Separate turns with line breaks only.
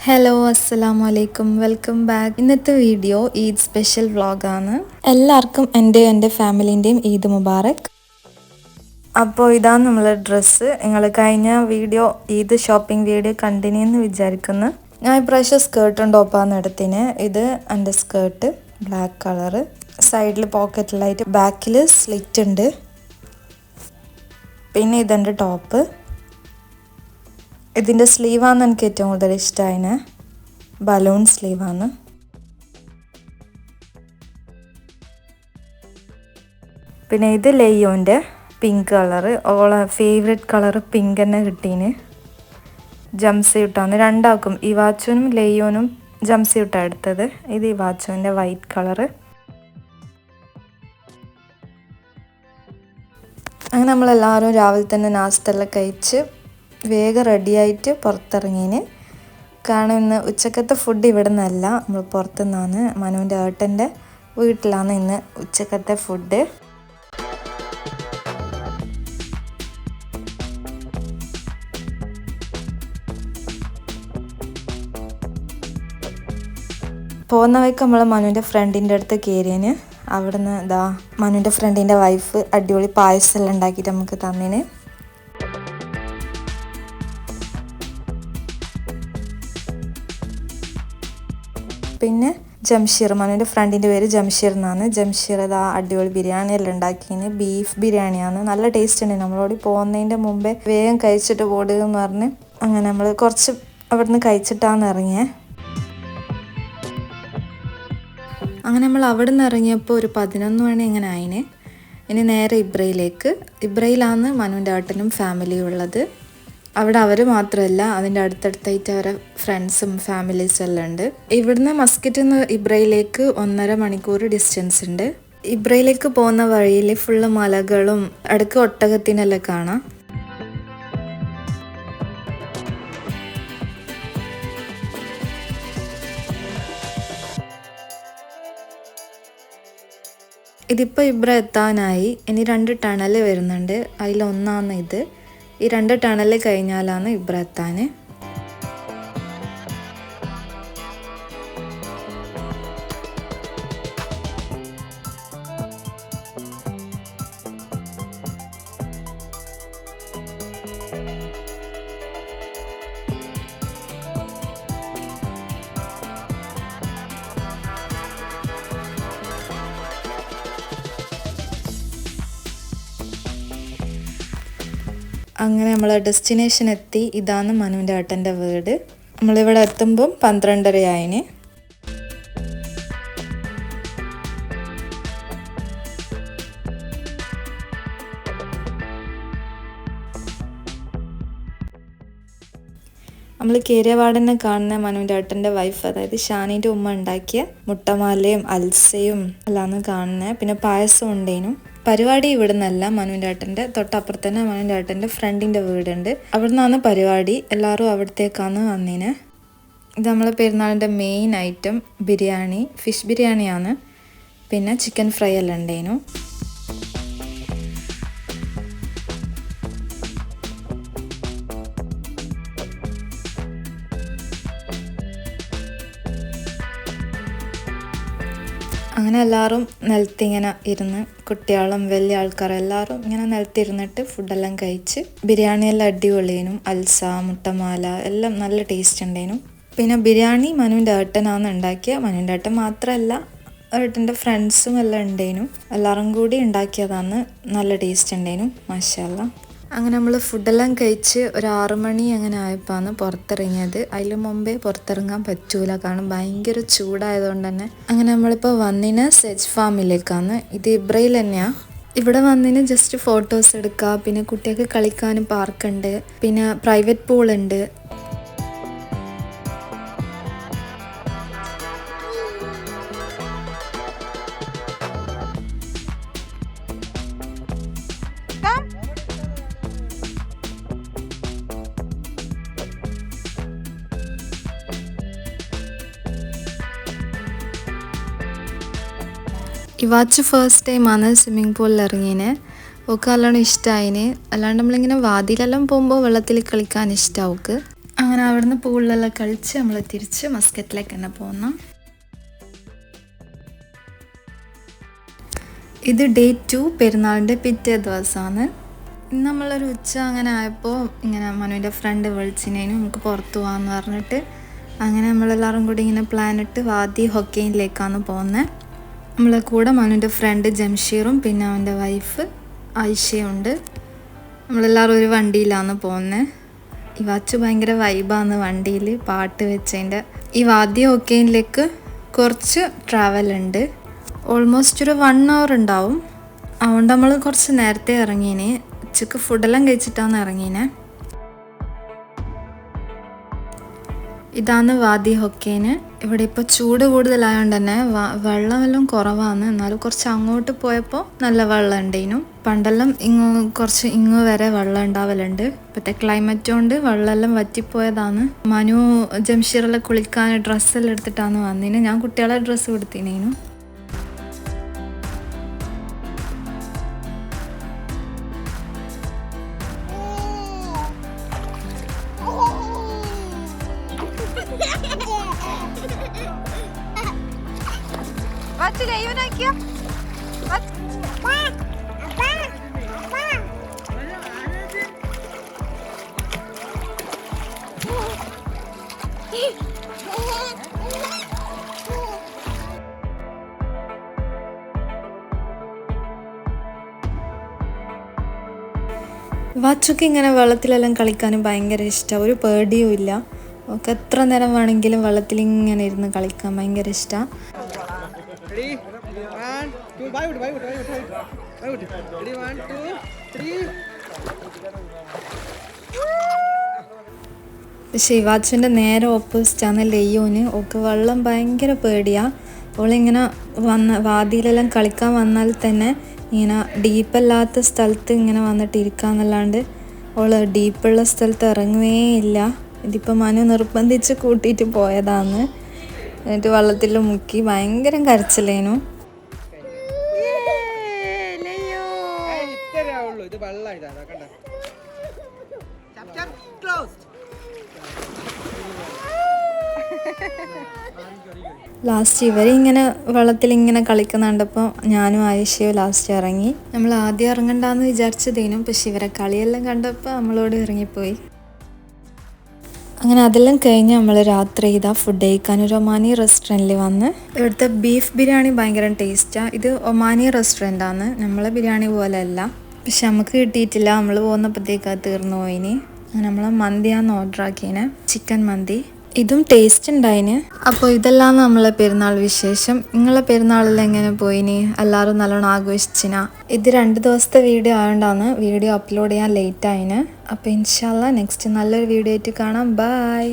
Hello അസ്സലാമു അലൈക്കും welcome back. ഇന്നത്തെ വീഡിയോ ഈദ് സ്പെഷ്യൽ വ്ളോഗാണ്. എല്ലാവർക്കും എൻ്റെ ഫാമിലിൻ്റെയും ഈദ് മുബാറക്. അപ്പോൾ ഇതാണ് നമ്മളെ ഡ്രസ്സ്. നിങ്ങൾ കഴിഞ്ഞ video Eid shopping video continue എന്ന് വിചാരിക്കുന്നു. ഞാൻ ഇപ്രാവശ്യം സ്കേർട്ടും ടോപ്പാണ് എടുത്തിന്. ഇത് എൻ്റെ സ്കേർട്ട് ബ്ലാക്ക് കളറ്, സൈഡിൽ പോക്കറ്റിലായിട്ട് ബാക്കിൽ സ്ലിറ്റ് ഉണ്ട്. പിന്നെ ഇതെൻ്റെ ടോപ്പ്. ഇതിൻ്റെ സ്ലീവാണ് എനിക്ക് ഏറ്റവും കൂടുതൽ ഇഷ്ടമായിന്. ബലൂൺ സ്ലീവാണ്. പിന്നെ ഇത് ലെയ്യോൻ്റെ പിങ്ക് കളറ്. ഓളെ ഫേവറേറ്റ് കളറ് പിങ്ക് തന്നെ കിട്ടീന്. ജംസ്യൂട്ടാണ് രണ്ടാക്കും, ഇവാച്ചുനും ലെയ്യോനും ജംസ്യൂട്ടാണ് എടുത്തത്. ഇത് ഇവാച്ചുവിൻ്റെ വൈറ്റ് കളറ്. അങ്ങനെ നമ്മളെല്ലാവരും രാവിലെ തന്നെ നാസ്തെല്ലാം കഴിച്ച് വേഗം റെഡിയായിട്ട് പുറത്തിറങ്ങീന്. കാരണം ഇന്ന് ഉച്ചക്കത്തെ ഫുഡ് ഇവിടെ നിന്നല്ല, നമ്മൾ പുറത്തുനിന്നാണ്. മനുവിൻ്റെ ഏട്ടൻ്റെ വീട്ടിലാണ് ഇന്ന് ഉച്ചക്കത്തെ ഫുഡ്. പോകുന്ന വഴിക്ക് നമ്മൾ മനുവിൻ്റെ ഫ്രണ്ടിൻ്റെ അടുത്ത് കയറിയതിന്. അവിടുന്ന് ഇതാ മനുവിൻ്റെ ഫ്രണ്ടിൻ്റെ വൈഫ് അടിപൊളി പായസം എല്ലാം ഉണ്ടാക്കിയിട്ട് നമുക്ക് തന്നിന്. പിന്നെ ജംഷീർ, മനുവിൻ്റെ ഫ്രണ്ടിൻ്റെ പേര് ജംഷീർ എന്നാണ്. ജംഷീർ ഇതാ അടിപൊളി ബിരിയാണി എല്ലാം ഉണ്ടാക്കിന്. ബീഫ് ബിരിയാണിയാണ്, നല്ല ടേസ്റ്റ് ഉണ്ട്. നമ്മളോട് പോകുന്നതിൻ്റെ മുമ്പേ വേഗം കഴിച്ചിട്ട് പോടുക എന്ന് പറഞ്ഞ് അങ്ങനെ നമ്മൾ കുറച്ച് അവിടുന്ന് കഴിച്ചിട്ടാണ് ഇറങ്ങിയത്. അങ്ങനെ നമ്മൾ അവിടെ നിന്ന് ഇറങ്ങിയപ്പോൾ ഒരു 11 മണി അങ്ങനെ ആയിന്. ഇനി നേരെ ഇബ്രയിലാണ് മനുവിൻ്റെ ഏട്ടനും ഫാമിലിയും ഉള്ളത്. അവിടെ അവർ മാത്രമല്ല, അതിൻ്റെ അടുത്തടുത്തായിട്ട് അവരെ ഫ്രണ്ട്സും ഫാമിലീസും എല്ലാം ഉണ്ട്. ഇവിടുന്ന് മസ്കറ്റിൽ നിന്ന് ഇബ്രയിലേക്ക് 1.5 മണിക്കൂർ ഡിസ്റ്റൻസ് ഉണ്ട്. ഇബ്രയിലേക്ക് പോകുന്ന വഴിയിൽ ഫുള്ള് മലകളും ഇടയ്ക്ക് ഒട്ടകത്തിനെല്ലാം കാണാം. ഇതിപ്പോൾ ഇബ്ര എത്താനായി. ഇനി 2 ടണൽ വരുന്നുണ്ട്. അതിലൊന്നാണ് ഇത്. ഈ 2 ടണൽ കഴിഞ്ഞാലാണ് ഇബ്ര എത്താൻ. അങ്ങനെ നമ്മൾ ഡെസ്റ്റിനേഷൻ എത്തി. ഇതാണ് മനുവിൻ്റെ ഏട്ടൻ്റെ വീട്. നമ്മളിവിടെ എത്തുമ്പം 12:30 ആയിന്. നമ്മൾ കയറിയപാടന്നെ കാണുന്ന മനുവിൻ്റെ ഏട്ടൻ്റെ വൈഫ്, അതായത് ഷാനീൻ്റെ ഉമ്മ ഉണ്ടാക്കിയ മുട്ടമാലയും അൽസയും എല്ലാമാണ് കാണുന്നത്. പിന്നെ പായസം ഉണ്ടേനും. പരിപാടി ഇവിടെ നിന്നല്ല, മനുവിൻ്റെ ഏട്ടൻ്റെ തൊട്ടപ്പുറത്ത് തന്നെ മനുവിൻ്റെ ഏട്ടൻ്റെ ഫ്രണ്ടിൻ്റെ വീടുണ്ട്. അവിടെ നിന്നാണ് പരിപാടി. എല്ലാവരും അവിടത്തേക്കാണ് വന്നിന്. ഇത് നമ്മളെ പെരുന്നാളിൻ്റെ മെയിൻ ഐറ്റം ബിരിയാണി, ഫിഷ് ബിരിയാണിയാണ്. പിന്നെ ചിക്കൻ ഫ്രൈ എല്ലാം ഉണ്ടേനു. അങ്ങനെ എല്ലാവരും നിലത്തിങ്ങനെ ഇരുന്ന്, കുട്ടികളും വലിയ ആൾക്കാരും എല്ലാവരും ഇങ്ങനെ നിലത്തിരുന്നിട്ട് ഫുഡെല്ലാം കഴിച്ച്. ബിരിയാണിയെല്ലാം അടിപൊളിയേനും. അൽസ, മുട്ടമാല എല്ലാം നല്ല ടേസ്റ്റ് ഉണ്ടേനും. പിന്നെ ബിരിയാണി മനുവിൻ്റെ ഏട്ടനാണ് ഉണ്ടാക്കിയത്. മനുവിൻ്റെ ഏട്ടൻ മാത്രമല്ല, ഏട്ടൻ്റെ ഫ്രണ്ട്സും എല്ലാം ഉണ്ടേനും. എല്ലാവരും കൂടി ഉണ്ടാക്കിയതാണ്. നല്ല ടേസ്റ്റ് ഉണ്ടേനും, മാഷാ അല്ലാ. അങ്ങനെ നമ്മൾ ഫുഡെല്ലാം കഴിച്ച് ഒരു 6 മണി അങ്ങനെ ആയപ്പോഴാണ് പുറത്തിറങ്ങിയത്. അതിന് മുമ്പേ പുറത്തിറങ്ങാൻ പറ്റൂല, കാരണം ഭയങ്കര ചൂടായതുകൊണ്ട് തന്നെ. അങ്ങനെ നമ്മളിപ്പോൾ വന്നിന് സെജ് ഫാമിലേക്കാണ്. ഇത് ഇബ്രയിൽ തന്നെയാണ്. ഇവിടെ വന്നിന് ജസ്റ്റ് ഫോട്ടോസ് എടുക്കുക, പിന്നെ കുട്ടികൾക്ക് കളിക്കാനും പാർക്കുണ്ട്, പിന്നെ പ്രൈവറ്റ് പൂളുണ്ട്. ഇവാച്ച് ഫസ്റ്റ് ടൈമാണ് സ്വിമ്മിങ് പൂളിൽ ഇറങ്ങിയത്. ഒക്കെ നല്ലോണം ഇഷ്ടമായിന്. അല്ലാണ്ട് നമ്മളിങ്ങനെ വാതിലെല്ലാം പോകുമ്പോൾ വെള്ളത്തിൽ കളിക്കാൻ ഇഷ്ടമാണ് അവൾക്ക്. അങ്ങനെ അവിടുന്ന് പൂളിലെല്ലാം കളിച്ച് നമ്മൾ തിരിച്ച് മസ്കറ്റിലേക്ക് തന്നെ പോകുന്നു. ഇത് ഡേ 2 പെരുന്നാളിൻ്റെ പിറ്റേ ദിവസമാണ്. ഇന്ന് നമ്മളൊരു ഉച്ച അങ്ങനെ ആയപ്പോൾ ഇങ്ങനെ മനുവിൻ്റെ ഫ്രണ്ട് വിളിച്ചിനേനും നമുക്ക് പുറത്ത് പോകാമെന്ന് പറഞ്ഞിട്ട് അങ്ങനെ നമ്മളെല്ലാവരും കൂടി ഇങ്ങനെ പ്ലാനിട്ട് വാദി ഹൊക്കെയിലേക്കാണ് പോകുന്നത്. നമ്മളെ കൂടെ മനുവിൻ്റെ ഫ്രണ്ട് ജംഷീറും പിന്നെ അവൻ്റെ വൈഫ് ആയിഷയുണ്ട്. നമ്മളെല്ലാവരും ഒരു വണ്ടിയിലാണ് പോകുന്നത്. ഈ വാച്ച് ഭയങ്കര വൈബാണ് വണ്ടിയിൽ പാട്ട് വെച്ചതിൻ്റെ. ഈ വാദി ഹൊക്കെയിലേക്ക് കുറച്ച് ട്രാവലുണ്ട്, ഓൾമോസ്റ്റ് ഒരു 1 hour ഉണ്ടാവും. അതുകൊണ്ട് നമ്മൾ കുറച്ച് നേരത്തെ ഇറങ്ങീനെ, ഉച്ചക്ക് ഫുഡെല്ലാം കഴിച്ചിട്ടാണ് ഇറങ്ങീനെ. ഇതാണ് വാദി ഹൊക്കെയിന്. ഇവിടെ ഇപ്പോൾ ചൂട് കൂടുതലായതുകൊണ്ട് തന്നെ വെള്ളമെല്ലാം കുറവാണ്. എന്നാലും കുറച്ച് അങ്ങോട്ട് പോയപ്പോൾ നല്ല വെള്ളം ഉണ്ടേനും. പണ്ടെല്ലാം കുറച്ച് ഇങ്ങ് വരെ വെള്ളം ഉണ്ടാവലുണ്ട്. ഇപ്പോഴത്തെ ക്ലൈമറ്റ് കൊണ്ട് വെള്ളമെല്ലാം വറ്റിപ്പോയതാണ്. മനു ജംഷീറെല്ലാം കുളിക്കാൻ ഡ്രസ്സെല്ലാം എടുത്തിട്ടാണ് വന്നതിന്. ഞാൻ കുട്ടികളെ ഡ്രസ്സ് കൊടുത്തിനേനു. വാച്ചുക്ക് ഇങ്ങനെ വെള്ളത്തിലെല്ലാം കളിക്കാനും ഭയങ്കര ഇഷ്ടമാണ്. ഒരു പേടിയും ഇല്ല. ഒക്കെ എത്ര നേരം വേണമെങ്കിലും വെള്ളത്തിൽ ഇങ്ങനെ ഇരുന്ന് കളിക്കാൻ ഭയങ്കര ഇഷ്ടമാണ്. പക്ഷേ ഈ വാച്ചിൻ്റെ നേരെ ഓപ്പോസിറ്റാണ് ലെയ്യോന്. ഒക്കെ വെള്ളം ഭയങ്കര പേടിയാണ്. അവളിങ്ങനെ വാതിയിലെല്ലാം കളിക്കാൻ വന്നാൽ തന്നെ ഇങ്ങനെ ഡീപ്പല്ലാത്ത സ്ഥലത്ത് ഇങ്ങനെ വന്നിട്ട് ഇരിക്കാന്നല്ലാണ്ട് അവൾ ഡീപ്പുള്ള സ്ഥലത്ത് ഇറങ്ങുകയേ ഇല്ല. ഇതിപ്പോൾ മനു നിർബന്ധിച്ച് കൂട്ടിയിട്ട് പോയതാണ്. എന്നിട്ട് വെള്ളത്തിൽ മുക്കി ഭയങ്കര കരച്ചിലേനു. ലാസ്റ്റ് ഇവരിങ്ങനെ വെള്ളത്തിൽ ഇങ്ങനെ കളിക്കുന്നുണ്ടപ്പോൾ ഞാനും ആയിഷയും ലാസ്റ്റ് ഇറങ്ങി. നമ്മൾ ആദ്യം ഇറങ്ങണ്ടെന്ന് വിചാരിച്ചതേനും, പക്ഷെ ഇവരെ കളിയെല്ലാം കണ്ടപ്പോൾ നമ്മളോട് ഇറങ്ങിപ്പോയി. അങ്ങനെ അതെല്ലാം കഴിഞ്ഞ് നമ്മൾ രാത്രി ഫുഡ് കഴിക്കാൻ ഒരു ഒമാനി റെസ്റ്റോറൻറ്റിൽ വന്ന്. ഇവിടുത്തെ ബീഫ് ബിരിയാണി ഭയങ്കര ടേസ്റ്റാണ്. ഇത് ഒമാനി റെസ്റ്റോറൻറ്റാണ്, നമ്മളെ ബിരിയാണി പോലെ അല്ല. പക്ഷെ നമുക്ക് കിട്ടിയിട്ടില്ല, നമ്മൾ പോകുന്നപ്പോഴത്തേക്ക് അത് തീർന്നു പോയിന്. നമ്മൾ മന്തിയാണ് ഓർഡർ ആക്കിയതിന്, ചിക്കൻ മന്തി. ഇതും ടേസ്റ്റ് ഉണ്ടായിന്. അപ്പോൾ ഇതെല്ലാം നമ്മളെ പെരുന്നാൾ വിശേഷം. നിങ്ങളെ പെരുന്നാളിൽ എങ്ങനെ പോയിനി? എല്ലാവരും നല്ലോണം ആഘോഷിച്ചിനാ? ഇത് 2 ദിവസത്തെ വീഡിയോ ആയതുകൊണ്ടാണ് വീഡിയോ അപ്ലോഡ് ചെയ്യാൻ ലേറ്റ് ആയിന്. അപ്പോൾ ഇൻഷാല്ലാ നെക്സ്റ്റ് നല്ലൊരു വീഡിയോ ആയിട്ട് കാണാം. ബൈ.